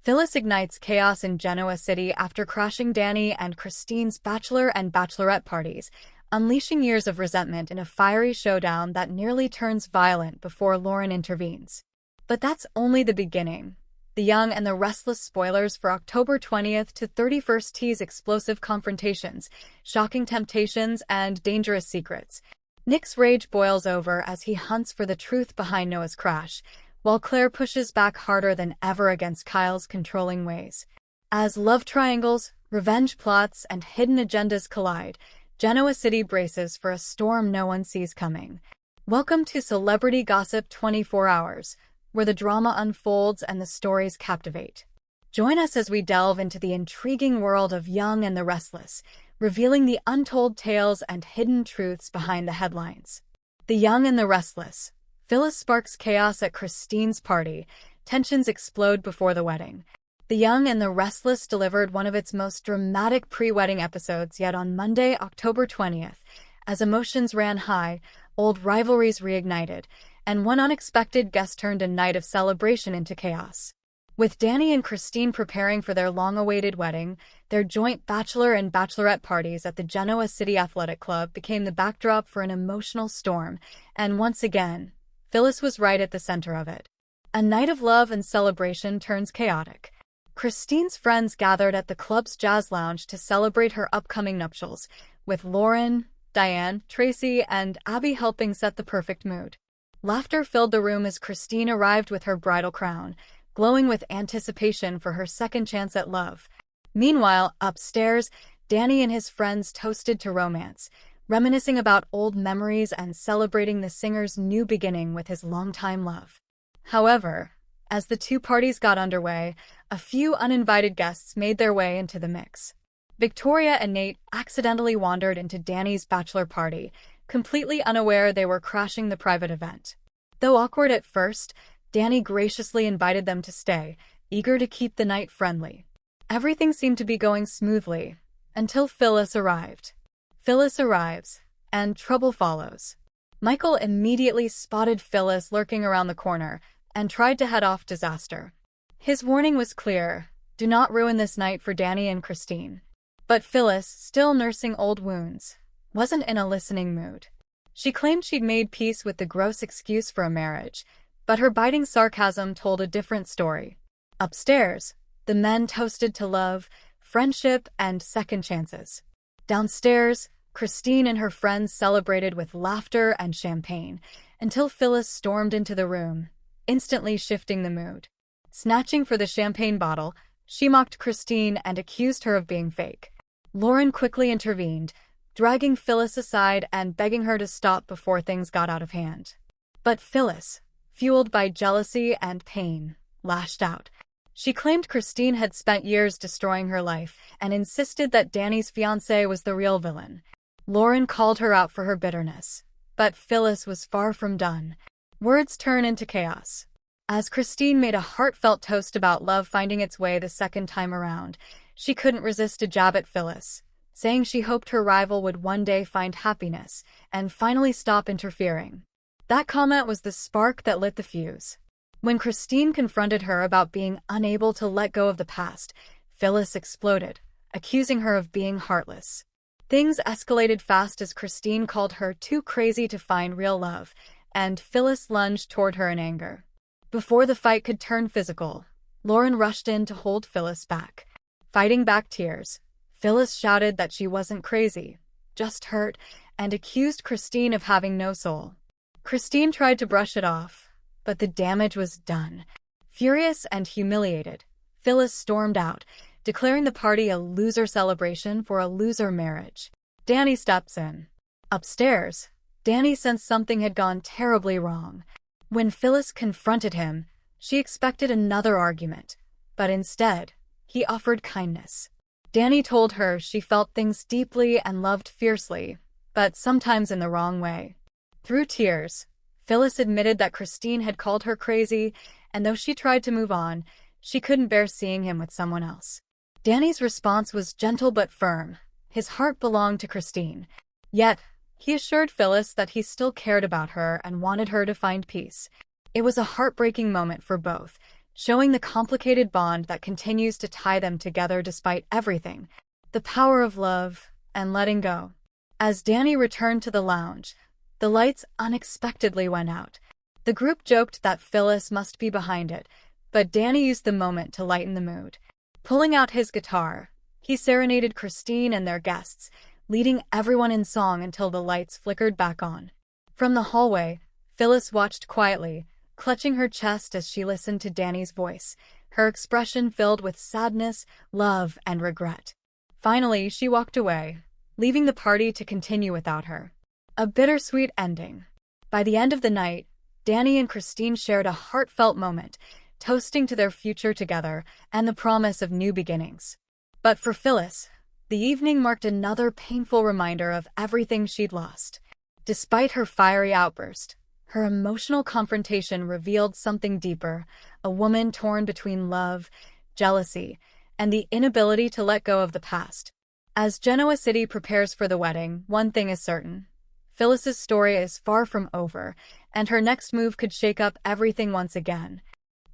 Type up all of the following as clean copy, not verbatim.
Phyllis ignites chaos in Genoa City after crashing Danny and Christine's bachelor and bachelorette parties, unleashing years of resentment in a fiery showdown that nearly turns violent before Lauren intervenes. But that's only the beginning. The Young and the Restless spoilers for October 20th to 31st tease explosive confrontations, shocking temptations, and dangerous secrets. Nick's rage boils over as he hunts for the truth behind Noah's crash, while Claire pushes back harder than ever against Kyle's controlling ways. As love triangles, revenge plots, and hidden agendas collide, Genoa City braces for a storm no one sees coming. Welcome to Celebrity Gossip 24 Hours, where the drama unfolds and the stories captivate. Join us as we delve into the intriguing world of Young and the Restless, revealing the untold tales and hidden truths behind the headlines. The Young and the Restless. Phyllis sparks chaos at Christine's party. Tensions explode before the wedding. The Young and the Restless delivered one of its most dramatic pre-wedding episodes yet on Monday, October 20th. As emotions ran high, old rivalries reignited, and one unexpected guest turned a night of celebration into chaos. With Danny and Christine preparing for their long-awaited wedding, their joint bachelor and bachelorette parties at the Genoa City Athletic Club became the backdrop for an emotional storm, and once again, Phyllis was right at the center of it. A night of love and celebration turns chaotic. Christine's friends gathered at the club's jazz lounge to celebrate her upcoming nuptials, with Lauren, Diane, Tracy, and Abby helping set the perfect mood. Laughter filled the room as Christine arrived with her bridal crown, glowing with anticipation for her second chance at love. Meanwhile, upstairs, Danny and his friends toasted to romance, reminiscing about old memories and celebrating the singer's new beginning with his longtime love. However, as the two parties got underway, a few uninvited guests made their way into the mix. Victoria and Nate accidentally wandered into Danny's bachelor party, completely unaware they were crashing the private event. Though awkward at first, Danny graciously invited them to stay, eager to keep the night friendly. Everything seemed to be going smoothly, until Phyllis arrived. Phyllis arrives, and trouble follows. Michael immediately spotted Phyllis lurking around the corner and tried to head off disaster. His warning was clear: do not ruin this night for Danny and Christine. But Phyllis, still nursing old wounds, wasn't in a listening mood. She claimed she'd made peace with the gross excuse for a marriage, but her biting sarcasm told a different story. Upstairs, the men toasted to love, friendship, and second chances. Downstairs, Christine and her friends celebrated with laughter and champagne, until Phyllis stormed into the room, instantly shifting the mood. Snatching for the champagne bottle, she mocked Christine and accused her of being fake. Lauren quickly intervened, dragging Phyllis aside and begging her to stop before things got out of hand. But Phyllis, fueled by jealousy and pain, lashed out. She claimed Christine had spent years destroying her life and insisted that Danny's fiancé was the real villain. Lauren called her out for her bitterness, but Phyllis was far from done. Words turn into chaos. As Christine made a heartfelt toast about love finding its way the second time around, she couldn't resist a jab at Phyllis, saying she hoped her rival would one day find happiness and finally stop interfering. That comment was the spark that lit the fuse. When Christine confronted her about being unable to let go of the past, Phyllis exploded, accusing her of being heartless. Things escalated fast as Christine called her too crazy to find real love, and Phyllis lunged toward her in anger. Before the fight could turn physical, Lauren rushed in to hold Phyllis back. Fighting back tears, Phyllis shouted that she wasn't crazy, just hurt, and accused Christine of having no soul. Christine tried to brush it off, but the damage was done. Furious and humiliated, Phyllis stormed out, declaring the party a loser celebration for a loser marriage. Danny steps in. Upstairs, Danny sensed something had gone terribly wrong. When Phyllis confronted him, she expected another argument, but instead, he offered kindness. Danny told her she felt things deeply and loved fiercely, but sometimes in the wrong way. Through tears, Phyllis admitted that Christine had called her crazy, and though she tried to move on, she couldn't bear seeing him with someone else. Danny's response was gentle but firm. His heart belonged to Christine. Yet, he assured Phyllis that he still cared about her and wanted her to find peace. It was a heartbreaking moment for both, showing the complicated bond that continues to tie them together despite everything, the power of love and letting go. As Danny returned to the lounge, the lights unexpectedly went out. The group joked that Phyllis must be behind it, but Danny used the moment to lighten the mood. Pulling out his guitar, he serenaded Christine and their guests, leading everyone in song until the lights flickered back on. From the hallway, Phyllis watched quietly, clutching her chest as she listened to Danny's voice, her expression filled with sadness, love, and regret. Finally, she walked away, leaving the party to continue without her. A bittersweet ending. By the end of the night, Danny and Christine shared a heartfelt moment, toasting to their future together and the promise of new beginnings. But for Phyllis, the evening marked another painful reminder of everything she'd lost. Despite her fiery outburst, her emotional confrontation revealed something deeper, a woman torn between love, jealousy, and the inability to let go of the past. As Genoa City prepares for the wedding, one thing is certain. Phyllis's story is far from over, and her next move could shake up everything once again.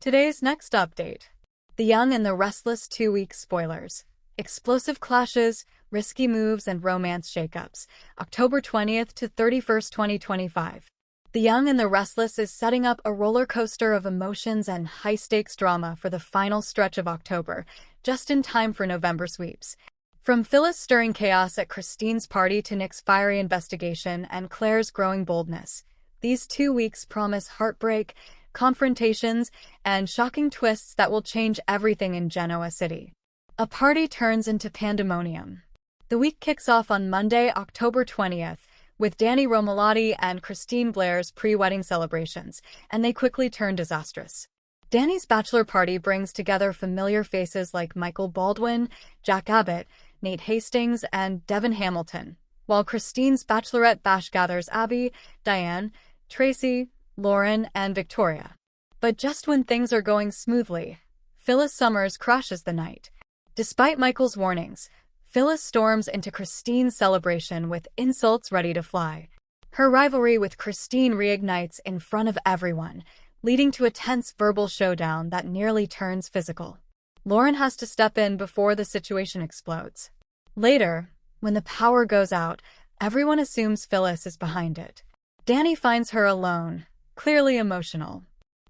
Today's next update. The Young and the Restless 2-week spoilers. Explosive clashes, risky moves, and romance shakeups. October 20th to 31st, 2025. The Young and the Restless is setting up a roller coaster of emotions and high-stakes drama for the final stretch of October, just in time for November sweeps. From Phyllis stirring chaos at Christine's party to Nick's fiery investigation and Claire's growing boldness, these 2 weeks promise heartbreak, confrontations, and shocking twists that will change everything in Genoa City. A party turns into pandemonium. The week kicks off on Monday, October 20th, with Danny Romalotti and Christine Blair's pre-wedding celebrations, and they quickly turn disastrous. Danny's bachelor party brings together familiar faces like Michael Baldwin, Jack Abbott, Nate Hastings, and Devin Hamilton, while Christine's bachelorette bash gathers Abby, Diane, Tracy, Lauren, and Victoria. But just when things are going smoothly, Phyllis Summers crashes the night. Despite Michael's warnings, Phyllis storms into Christine's celebration with insults ready to fly. Her rivalry with Christine reignites in front of everyone, leading to a tense verbal showdown that nearly turns physical. Lauren has to step in before the situation explodes. Later, when the power goes out, everyone assumes Phyllis is behind it. Danny finds her alone, clearly emotional.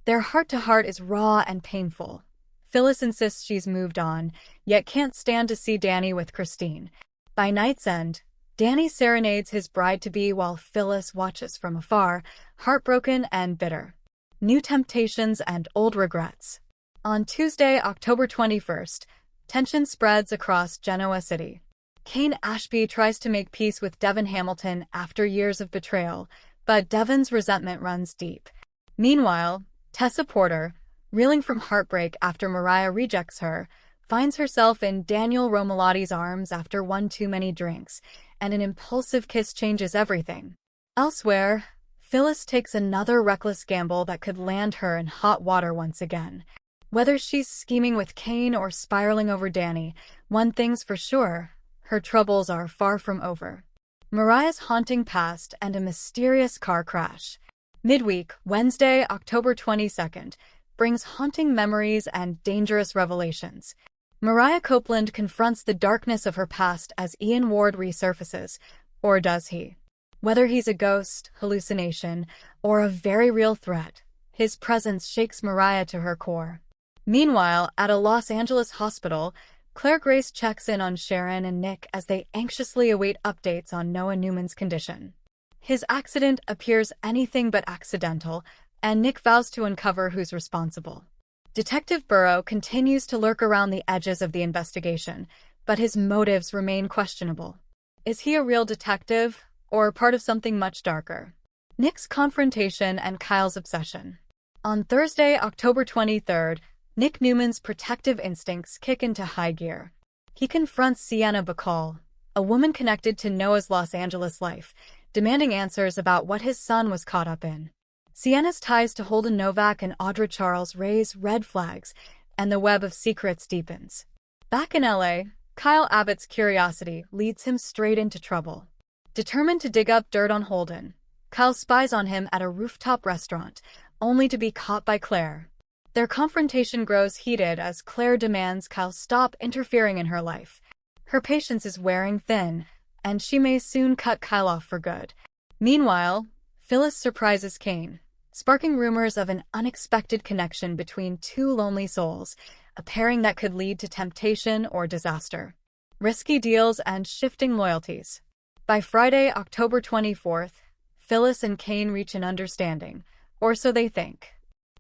Their heart-to-heart is raw and painful. Phyllis insists she's moved on, yet can't stand to see Danny with Christine. By night's end, Danny serenades his bride-to-be while Phyllis watches from afar, heartbroken and bitter. New temptations and old regrets. On Tuesday, October 21st, tension spreads across Genoa City. Kane Ashby tries to make peace with Devin Hamilton after years of betrayal, but Devin's resentment runs deep. Meanwhile, Tessa Porter, reeling from heartbreak after Mariah rejects her, finds herself in Daniel Romalotti's arms after one too many drinks, and an impulsive kiss changes everything. Elsewhere, Phyllis takes another reckless gamble that could land her in hot water once again. Whether she's scheming with Kane or spiraling over Danny, one thing's for sure, her troubles are far from over. Mariah's haunting past and a mysterious car crash. Midweek, Wednesday, October 22nd, brings haunting memories and dangerous revelations. Mariah Copeland confronts the darkness of her past as Ian Ward resurfaces, or does he? Whether he's a ghost, hallucination, or a very real threat, his presence shakes Mariah to her core. Meanwhile, at a Los Angeles hospital, Claire Grace checks in on Sharon and Nick as they anxiously await updates on Noah Newman's condition. His accident appears anything but accidental, and Nick vows to uncover who's responsible. Detective Burrow continues to lurk around the edges of the investigation, but his motives remain questionable. Is he a real detective, or part of something much darker? Nick's confrontation and Kyle's obsession. On Thursday, October 23rd, Nick Newman's protective instincts kick into high gear. He confronts Sienna Bacall, a woman connected to Noah's Los Angeles life, demanding answers about what his son was caught up in. Sienna's ties to Holden Novak and Audra Charles raise red flags, and the web of secrets deepens. Back in LA, Kyle Abbott's curiosity leads him straight into trouble. Determined to dig up dirt on Holden, Kyle spies on him at a rooftop restaurant, only to be caught by Claire. Their confrontation grows heated as Claire demands Kyle stop interfering in her life. Her patience is wearing thin, and she may soon cut Kyle off for good. Meanwhile, Phyllis surprises Kane, sparking rumors of an unexpected connection between two lonely souls, a pairing that could lead to temptation or disaster. Risky deals and shifting loyalties. By Friday, October 24th, Phyllis and Kane reach an understanding, or so they think.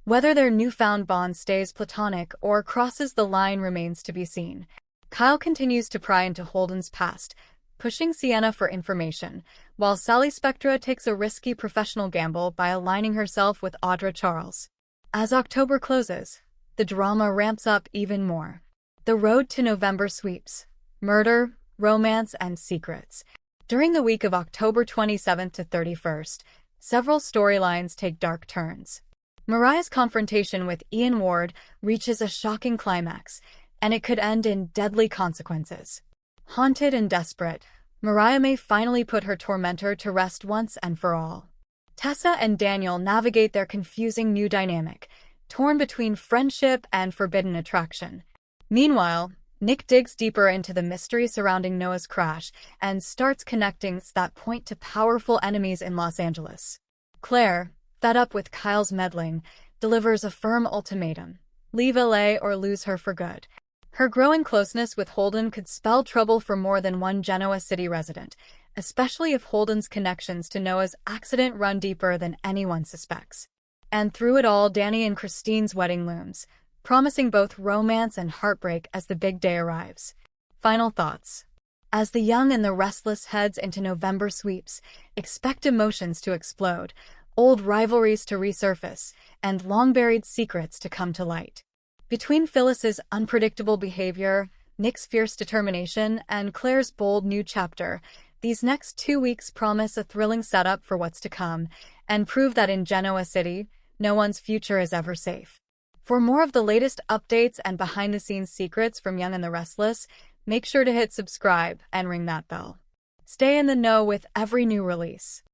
Whether their newfound bond stays platonic or crosses the line remains to be seen. Kyle continues to pry into Holden's past, pushing Sienna for information, while Sally Spectra takes a risky professional gamble by aligning herself with Audra Charles. As October closes, the drama ramps up even more. The road to November sweeps. Murder, romance, and secrets. During the week of October 27th to 31st, several storylines take dark turns. Mariah's confrontation with Ian Ward reaches a shocking climax, and it could end in deadly consequences. Haunted and desperate, Mariah may finally put her tormentor to rest once and for all. Tessa and Daniel navigate their confusing new dynamic, torn between friendship and forbidden attraction. Meanwhile, Nick digs deeper into the mystery surrounding Noah's crash and starts connecting that point to powerful enemies in Los Angeles. Claire, fed up with Kyle's meddling, delivers a firm ultimatum: leave LA or lose her for good. Her growing closeness with Holden could spell trouble for more than one Genoa City resident, especially if Holden's connections to Noah's accident run deeper than anyone suspects. And through it all, Danny and Christine's wedding looms, promising both romance and heartbreak as the big day arrives. Final thoughts. As The Young and the Restless heads into November sweeps, expect emotions to explode, old rivalries to resurface, and long-buried secrets to come to light. Between Phyllis's unpredictable behavior, Nick's fierce determination, and Claire's bold new chapter, these next 2 weeks promise a thrilling setup for what's to come, and prove that in Genoa City, no one's future is ever safe. For more of the latest updates and behind-the-scenes secrets from Young and the Restless, make sure to hit subscribe and ring that bell. Stay in the know with every new release.